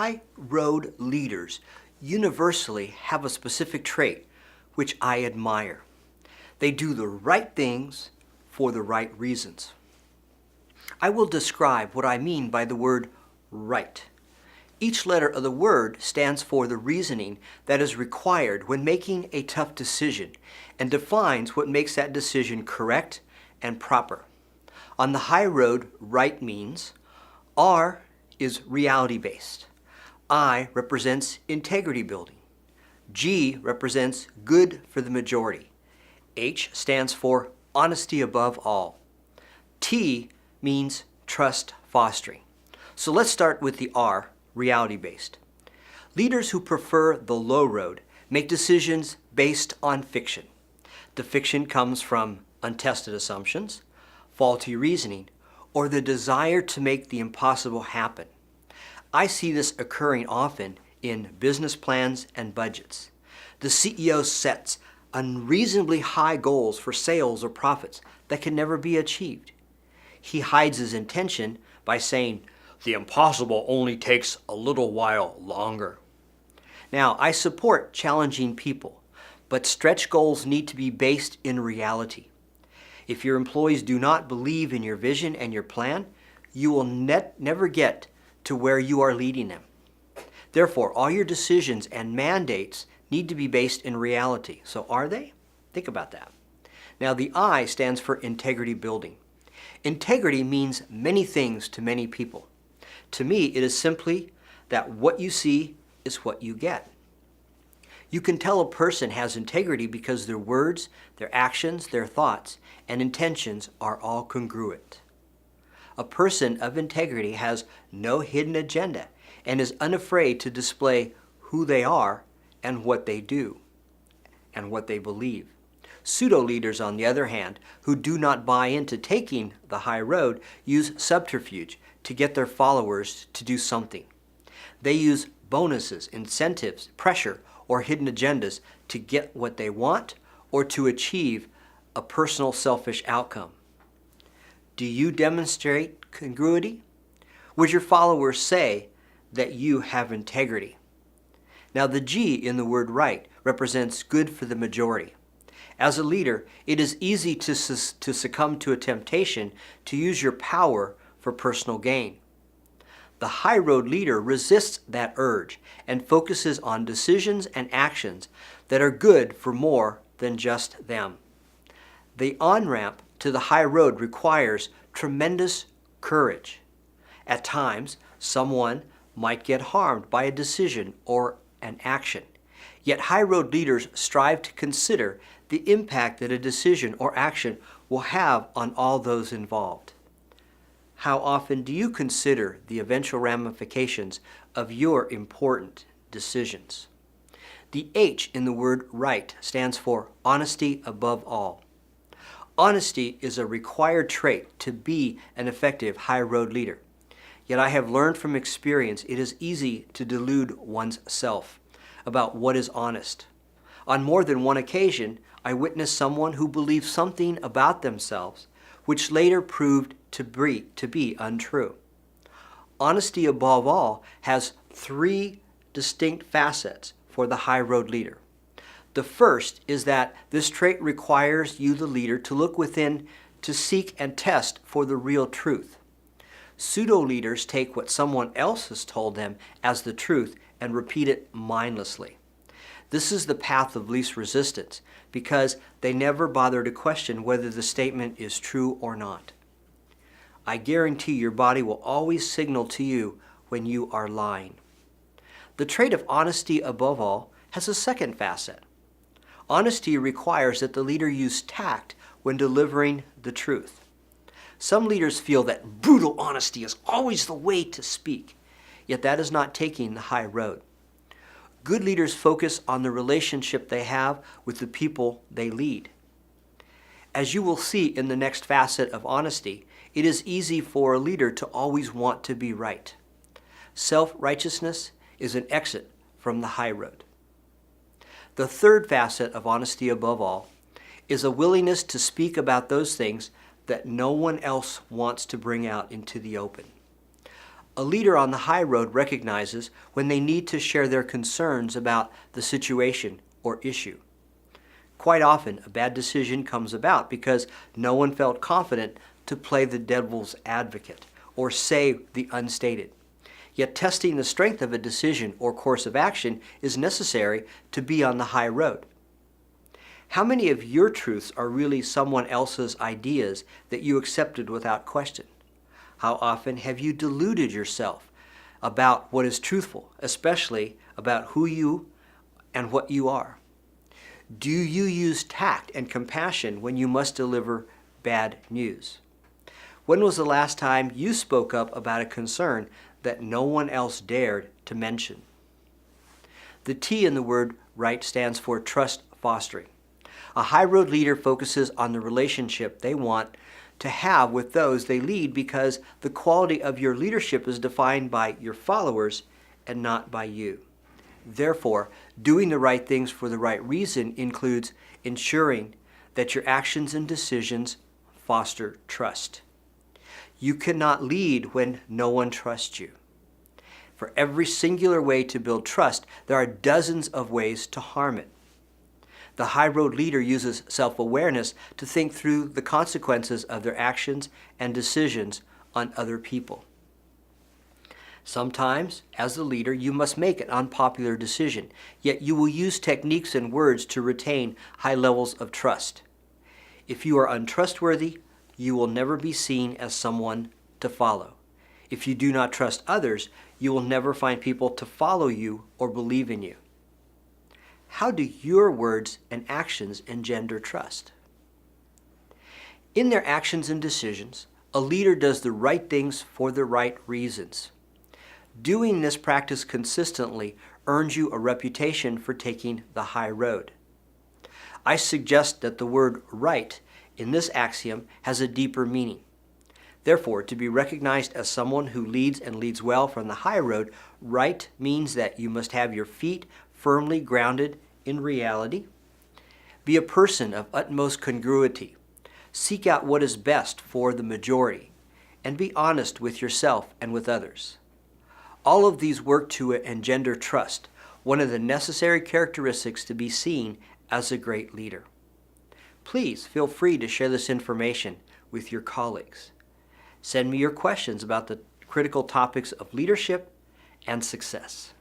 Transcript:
high road leaders universally have a specific trait which I admire. They do the right things for the right reasons. I will describe what I mean by the word right. Each letter of the word stands for the reasoning that is required when making a tough decision and defines what makes that decision correct and proper. On the high road, right means R is reality-based. I represents integrity building. G represents good for the majority. H stands for honesty above all. T means trust fostering. So let's start with the R, reality-based. Leaders who prefer the low road make decisions based on fiction. The fiction comes from untested assumptions, faulty reasoning, or the desire to make the impossible happen. I see this occurring often in business plans and budgets. The CEO sets unreasonably high goals for sales or profits that can never be achieved. He hides his intention by saying, "The impossible only takes a little while longer." Now, I support challenging people, but stretch goals need to be based in reality. If your employees do not believe in your vision and your plan, you will never get to where you are leading them. Therefore, all your decisions and mandates need to be based in reality. So are they? Think about that. Now, the I stands for integrity building. Integrity means many things to many people. To me, it is simply that what you see is what you get. You can tell a person has integrity because their words, their actions, their thoughts, and intentions are all congruent. A person of integrity has no hidden agenda and is unafraid to display who they are and what they do and what they believe. Pseudo-leaders, on the other hand, who do not buy into taking the high road, use subterfuge to get their followers to do something. They use bonuses, incentives, pressure, or hidden agendas to get what they want or to achieve a personal selfish outcome. Do you demonstrate congruity? Would your followers say that you have integrity? Now, the G in the word right represents good for the majority. As a leader, it is easy to succumb to a temptation to use your power for personal gain. The high road leader resists that urge and focuses on decisions and actions that are good for more than just them. The on-ramp to the high road requires tremendous courage. At times, someone might get harmed by a decision or an action. Yet high road leaders strive to consider the impact that a decision or action will have on all those involved. How often do you consider the eventual ramifications of your important decisions? The H in the word right stands for honesty above all. Honesty is a required trait to be an effective high road leader. Yet I have learned from experience it is easy to delude one's self about what is honest. On more than one occasion, I witnessed someone who believed something about themselves which later proved to be untrue. Honesty above all has three distinct facets for the high road leader. The first is that this trait requires you, the leader, to look within to seek and test for the real truth. Pseudo-leaders take what someone else has told them as the truth and repeat it mindlessly. This is the path of least resistance because they never bother to question whether the statement is true or not. I guarantee your body will always signal to you when you are lying. The trait of honesty above all has a second facet. Honesty requires that the leader use tact when delivering the truth. Some leaders feel that brutal honesty is always the way to speak, yet that is not taking the high road. Good leaders focus on the relationship they have with the people they lead. As you will see in the next facet of honesty, it is easy for a leader to always want to be right. Self-righteousness is an exit from the high road. The third facet of honesty above all is a willingness to speak about those things that no one else wants to bring out into the open. A leader on the high road recognizes when they need to share their concerns about the situation or issue. Quite often, a bad decision comes about because no one felt confident to play the devil's advocate or say the unstated. Yet testing the strength of a decision or course of action is necessary to be on the high road. How many of your truths are really someone else's ideas that you accepted without question? How often have you deluded yourself about what is truthful, especially about who you and what you are? Do you use tact and compassion when you must deliver bad news? When was the last time you spoke up about a concern that no one else dared to mention? The T in the word right stands for trust fostering. A high road leader focuses on the relationship they want to have with those they lead because the quality of your leadership is defined by your followers and not by you. Therefore, doing the right things for the right reason includes ensuring that your actions and decisions foster trust. You cannot lead when no one trusts you. For every singular way to build trust, there are dozens of ways to harm it. The high road leader uses self-awareness to think through the consequences of their actions and decisions on other people. Sometimes, as the leader, you must make an unpopular decision, yet you will use techniques and words to retain high levels of trust. If you are untrustworthy, you will never be seen as someone to follow. If you do not trust others, you will never find people to follow you or believe in you. How do your words and actions engender trust? In their actions and decisions, a leader does the right things for the right reasons. Doing this practice consistently earns you a reputation for taking the high road. I suggest that the word right in this axiom has a deeper meaning. Therefore, to be recognized as someone who leads and leads well from the high road, right means that you must have your feet firmly grounded in reality. Be a person of utmost congruity. Seek out what is best for the majority, and be honest with yourself and with others. All of these work to engender trust, one of the necessary characteristics to be seen as a great leader. Please feel free to share this information with your colleagues. Send me your questions about the critical topics of leadership and success.